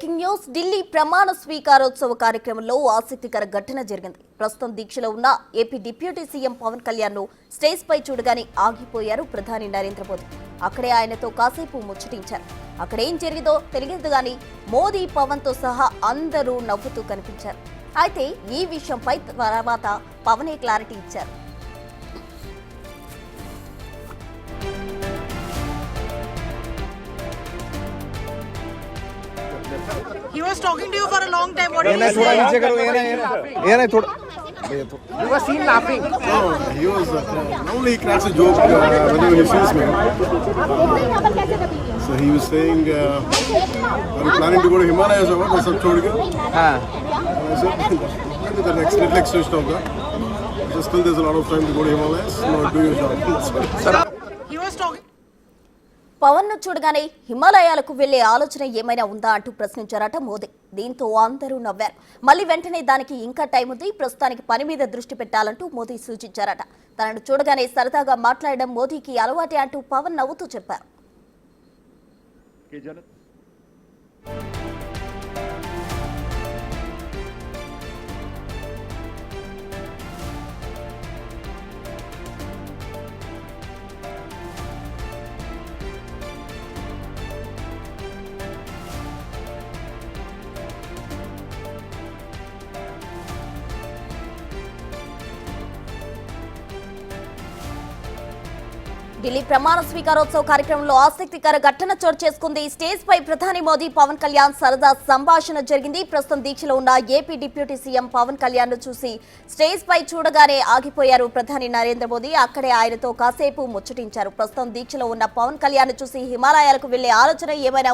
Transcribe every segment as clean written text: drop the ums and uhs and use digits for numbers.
Breaking news Delhi ప్రమాణ స్వీకారోత్సవ కార్యక్రమంలో ఆసక్తికర ఘటన జరిగింది. ప్రస్తుతం దీక్షలో ఉన్న AP deputy CM Pawan Kalyan ను స్టేజ్ పై చూడగానే ఆగిపోయారు ప్రధాని నరేంద్ర మోదీ. అక్కడే ఆయనతో కాసేపు ముచ్చటించారు. అక్కడేం జరిగిందో తెలియదు గానీ మోదీ పవన్ తో సహా అందరూ నవ్వుతూ కనిపించారు. అయితే ఈ విషయంపై తర్వాత పవనే క్లారిటీ ఇచ్చారు. He was talking to you for a long time. What did he say? You were seen laughing. No, he was normally he cracks a joke whenever he sees me. So he was saying, "Are you planning to go to Himalayas or what?" I said, "Chhod ke." I said, "Maybe the next little switched off. So still there's a lot of time to go to Himalayas. No, do your job." He was talking. Pawan ను చూడగానే హిమాలయాలకు వెళ్లే ఆలోచన ఏమైనా ఉందా అంటూ ప్రశ్నించారట మోదీ. దీంతో అందరూ నవ్వారు. మళ్ళీ వెంటనే దానికి ఇంకా టైం ఉంది, ప్రస్తుతానికి పని మీద దృష్టి పెట్టాలంటూ మోదీ సూచించారట. తనను చూడగానే సరదాగా మాట్లాడడం మోదీకి అలవాటే అంటూ పవన్ నవ్వుతూ చెప్పారు. ఢిల్లీ ప్రమాణ స్వీకారోత్సవ కార్యక్రమంలో ఆసక్తికర ఘటన చోటు చేసుకుంది. స్టేజ్ పై ప్రధాని మోదీ పవన్ కళ్యాణ్ సరదా సంభాషణ జరిగింది. ప్రస్తుతం దీక్షలో ఉన్న AP deputy CM Pawan Kalyan ను చూసి స్టేజ్ పై చూడగానే ఆగిపోయారు ప్రధాని నరేంద్ర మోదీ. అక్కడే ఆయనతో కాసేపు ముచ్చటించారు. ప్రస్తుతం దీక్షలో ఉన్న పవన్ కళ్యాణ్ ను చూసి హిమాలయాలకు వెళ్లే ఆలోచన ఏమైనా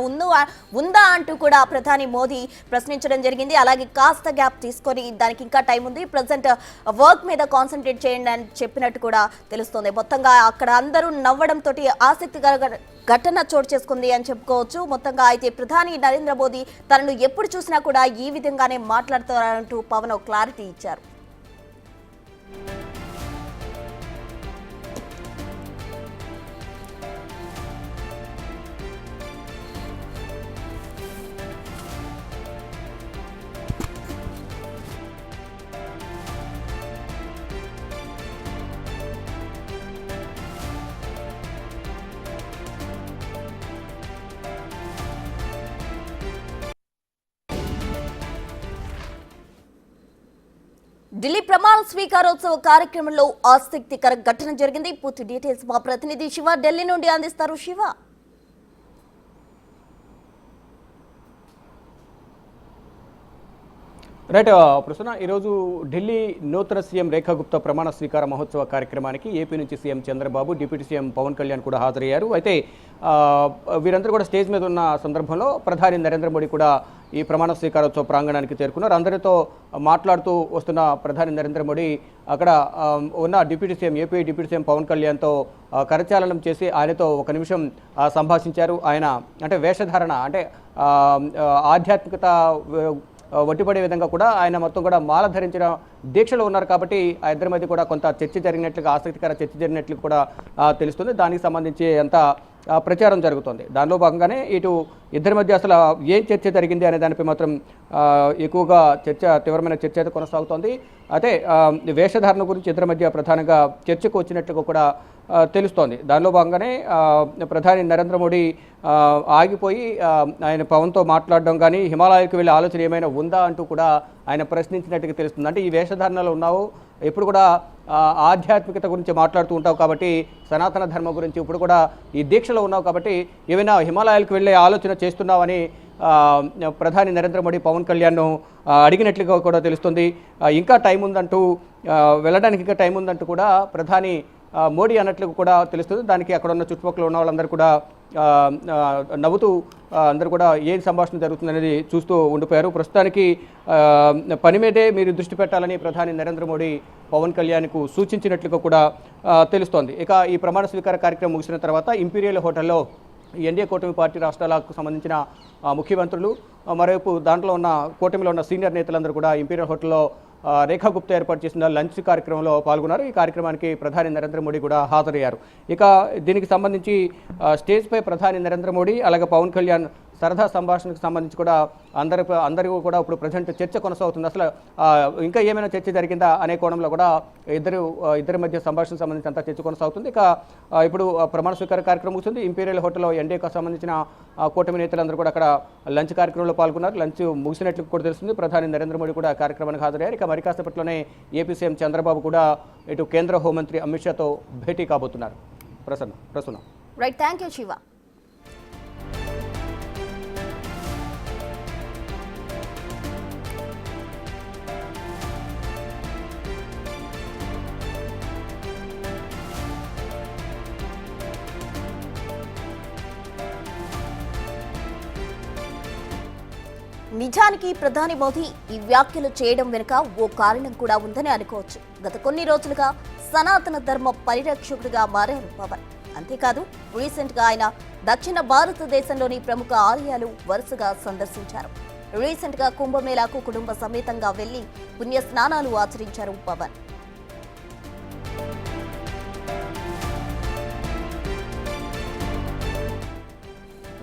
ఉందా అంటూ కూడా ప్రధాని మోదీ ప్రశ్నించడం జరిగింది. అలాగే కాస్త గ్యాప్ తీసుకొని దానికి ఇంకా టైం ఉంది, ప్రజెంట్ వర్క్ మీద కాన్సన్ట్రేట్ చేయండి అని చెప్పినట్టు కూడా తెలుస్తోంది. మొత్తంగా అక్కడ అందరూ నవ్వడంతో ఆసక్తికర ఘటన చోటు చేసుకుంది అని చెప్పుకోవచ్చు. మొత్తంగా అయితే ప్రధాని నరేంద్ర మోదీ తనను ఎప్పుడు చూసినా కూడా ఈ విధంగానే మాట్లాడుతారంటూ పవన్ క్లారిటీ ఇచ్చారు. ఢిల్లీ ప్రమాణ స్వీకారోత్సవ కార్యక్రమంలో ఆసక్తికర ఘటన జరిగింది. పూర్తి డీటెయిల్స్ మా ప్రతినిధి శివ ఢిల్లీ నుండి అందిస్తారు. శివ, రైట్ ప్రసన్న, ఈరోజు ఢిల్లీ నూతన సీఎం రేఖా గుప్తా ప్రమాణ స్వీకార మహోత్సవ కార్యక్రమానికి ఏపీ నుంచి CM Chandrababu, deputy CM Pawan Kalyan కూడా హాజరయ్యారు. అయితే వీరందరూ కూడా స్టేజ్ మీద ఉన్న సందర్భంలో ప్రధాని నరేంద్ర మోడీ కూడా ఈ ప్రమాణ స్వీకారోత్సవ ప్రాంగణానికి చేరుకున్నారు. అందరితో మాట్లాడుతూ వస్తున్న ప్రధాని నరేంద్ర మోడీ అక్కడ ఉన్న deputy CM, AP deputy CM Pavan కళ్యాణ్తో కరచాలనం చేసి ఆయనతో ఒక నిమిషం సంభాషించారు. ఆయన అంటే వేషధారణ అంటే ఆధ్యాత్మికత వట్టిపడే విధంగా కూడా ఆయన మొత్తం కూడా మాల ధరించిన దీక్షలో ఉన్నారు. కాబట్టి ఆ ఇద్దరి మధ్య కూడా కొంత చర్చ జరిగినట్లుగా, ఆసక్తికర చర్చ జరిగినట్లు కూడా తెలుస్తుంది. దానికి సంబంధించి ఎంత ప్రచారం జరుగుతుంది. దానిలో భాగంగానే ఇటు ఇద్దరి మధ్య అసలు ఏం చర్చ జరిగింది అనే దానిపై మాత్రం ఎక్కువగా తీవ్రమైన చర్చ అయితే కొనసాగుతోంది. అయితే వేషధారణ గురించి ఇద్దరి మధ్య ప్రధానంగా చర్చకు వచ్చినట్లుగా కూడా తెలుస్తోంది. దానిలో భాగంగానే ప్రధాని నరేంద్ర మోడీ ఆగిపోయి ఆయన పవన్తో మాట్లాడడం కానీ హిమాలయాలకు వెళ్ళే ఆలోచన ఏమైనా ఉందా అంటూ కూడా ఆయన ప్రశ్నించినట్టుగా తెలుస్తుంది. అంటే ఈ వేషధారణలో ఉన్నావు, ఎప్పుడు కూడా ఆధ్యాత్మికత గురించి మాట్లాడుతూ ఉంటావు కాబట్టి, సనాతన ధర్మం గురించి ఇప్పుడు కూడా ఈ దీక్షలో ఉన్నావు కాబట్టి ఏమైనా హిమాలయాలకు వెళ్ళే ఆలోచన చేస్తున్నావని ప్రధాని నరేంద్ర మోడీ పవన్ కళ్యాణ్ను అడిగినట్లుగా కూడా తెలుస్తుంది. ఇంకా టైం ఉందంటూ వెళ్ళడానికి ఇంకా టైం ఉందంటూ కూడా ప్రధాని మోడీ అన్నట్లు కూడా తెలుస్తుంది. దానికి అక్కడ ఉన్న చుట్టుపక్కల ఉన్న వాళ్ళందరూ కూడా నవ్వుతూ అందరూ కూడా ఏం సంభాషణ జరుగుతుందనేది చూస్తూ ఉండిపోయారు. ప్రస్తుతానికి పని మీదే మీరు దృష్టి పెట్టాలని ప్రధాని నరేంద్ర మోడీ పవన్ కళ్యాణ్కు సూచించినట్లుగా కూడా తెలుస్తోంది. ఇక ఈ ప్రమాణ స్వీకార కార్యక్రమం ముగిసిన తర్వాత ఇంపీరియల్ హోటల్లో ఎన్డీఏ కూటమి పార్టీ రాష్ట్రాలకు సంబంధించిన ముఖ్యమంత్రులు, మరోవైపు దాంట్లో ఉన్న కూటమిలో ఉన్న సీనియర్ నేతలందరూ కూడా ఇంపీరియల్ హోటల్లో రేఖా గుప్తా ఏర్పాటు చేసిన లంచ్ కార్యక్రమంలో పాల్గొన్నారు. ఈ కార్యక్రమానికి ప్రధాని నరేంద్ర మోడీ కూడా హాజరయ్యారు. ఇక దీనికి సంబంధించి స్టేజ్పై ప్రధాని నరేంద్ర మోడీ అలాగే పవన్ కళ్యాణ్ సరదా సంభాషణకు సంబంధించి కూడా అందరికీ కూడా ఇప్పుడు ప్రజెంట్ చర్చ కొనసాగుతుంది. అసలు ఇంకా ఏమైనా చర్చ జరిగిందా అనే కోణంలో కూడా ఇద్దరి మధ్య సంభాషణకు సంబంధించి అంతా చర్చ కొనసాగుతుంది. ఇక ఇప్పుడు ప్రమాణ స్వీకార కార్యక్రమం ముగుస్తుంది. ఇంపీరియల్ హోటల్లో ఎన్డీఏకు సంబంధించిన కూటమి నేతలందరూ కూడా అక్కడ లంచ్ కార్యక్రమంలో పాల్గొన్నారు. లంచ్ ముగిసినట్లు కూడా తెలుస్తుంది. ప్రధాని నరేంద్ర మోడీ కూడా కార్యక్రమానికి హాజరయ్యారు. ఇక మరి కాసేపట్లోనే ఏపీ సీఎం చంద్రబాబు కూడా ఇటు కేంద్ర హోంమంత్రి అమిత్ షాతో భేటీ కాబోతున్నారు. Prasanna right, thank you Shiva. నిజానికి ప్రధాని మోదీ ఈ వ్యాఖ్యలు చేయడం వెనుక ఓ కారణం కూడా ఉందని అనుకోవచ్చు. గత కొన్ని రోజులుగా సనాతన ధర్మ పరిరక్షకుడిగా మారారు పవన్. అంతేకాదు, రీసెంట్ గా ఆయన దక్షిణ భారతదేశంలోని ప్రముఖ ఆలయాలు వరుసగా సందర్శించారు. రీసెంట్ గా కుంభమేళాకు కుటుంబ సమేతంగా వెళ్లి పుణ్య స్నానాలు ఆచరించారు పవన్.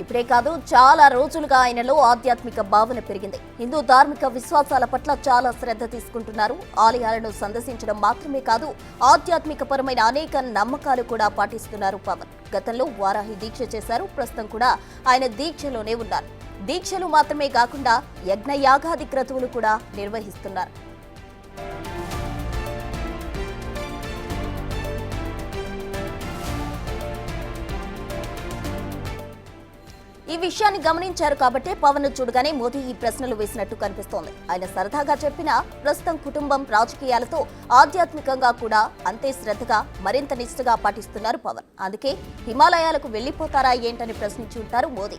ఇప్పుడే కాదు, చాలా రోజులుగా ఆయనలో ఆధ్యాత్మిక భావన పెరిగింది. హిందూ ధార్మిక విశ్వాసాల పట్ల చాలా శ్రద్ధ తీసుకుంటున్నారు. ఆలయాలను సందర్శించడం మాత్రమే కాదు, ఆధ్యాత్మిక పరమైన అనేక నమ్మకాలు కూడా పాటిస్తున్నారు పవన్. గతంలో వారాహి దీక్ష చేశారు. ప్రస్తుతం కూడా ఆయన దీక్షలోనే ఉన్నారు. దీక్షలు మాత్రమే కాకుండా యజ్ఞ యాగాది క్రతువులు కూడా నిర్వహిస్తున్నారు. ఈ విషయాన్ని గమనించారు కాబట్టే పవన్ చూడగానే మోదీ ఈ ప్రశ్నలు వేసినట్టు కనిపిస్తోంది. ఆయన సరదాగా చెప్పినా ప్రస్తుతం కుటుంబం, రాజకీయాలతో ఆధ్యాత్మికంగా కూడా అంతే శ్రద్ధగా, మరింత నిష్ఠగా పాటిస్తున్నారు పవన్. అందుకే హిమాలయాలకు వెళ్లిపోతారా ఏంటని ప్రశ్నించి ఉంటారు మోదీ.